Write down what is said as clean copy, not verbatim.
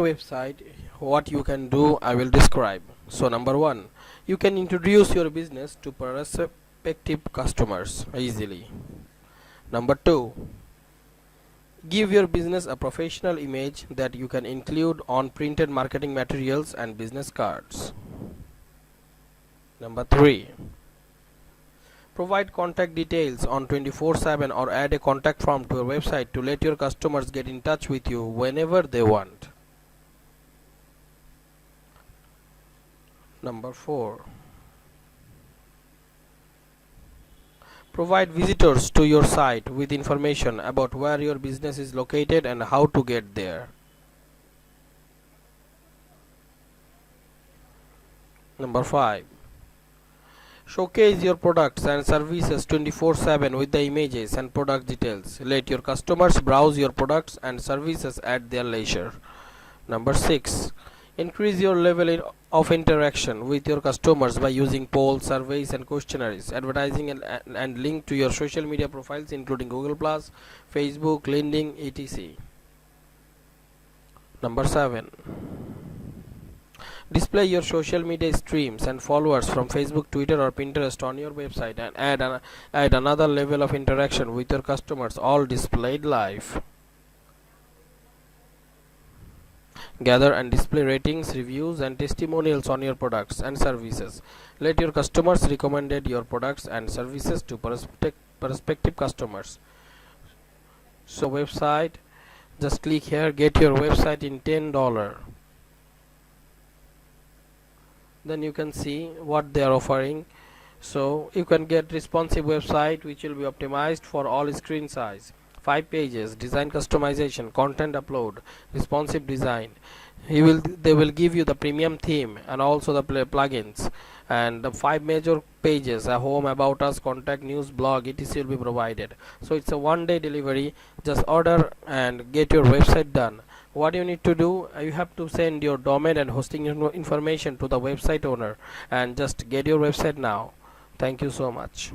website, what you can do I will describe. So number one, you can introduce your business to prospective customers easily. Number two, give your business a professional image that you can include on printed marketing materials and business cards. Number three, provide contact details on 24/7 or add a contact form to your website to let your customers get in touch with you whenever they want. Number 4. Provide visitors to your site with information about where your business is located and how to get there. Number 5. Showcase your products and services 24/7 with the images and product details. Let your customers browse your products and services at their leisure. Number 6. Increase your level of interaction with your customers by using polls, surveys and questionnaires, advertising and link to your social media profiles including Google+, Facebook, LinkedIn, etc. Number 7. Display your social media streams and followers from Facebook, Twitter or Pinterest on your website and add another level of interaction with your customers, all displayed live. Gather and display ratings, reviews and testimonials on your products and services. Let your customers recommend your products and services to prospective customers. So website, just click here, get your website in $10. Then you can see what they are offering. So you can get responsive website which will be optimized for all screen size, 5 pages, design customization, content upload, responsive design. They will give you the premium theme and also the plugins, and the 5 major pages, a home, about us, contact, news, blog, etc. will be provided. So it's a one-day delivery. Just order and get your website done. What you need to do, you have to send your domain and hosting information to the website owner and just get your website now. Thank you so much.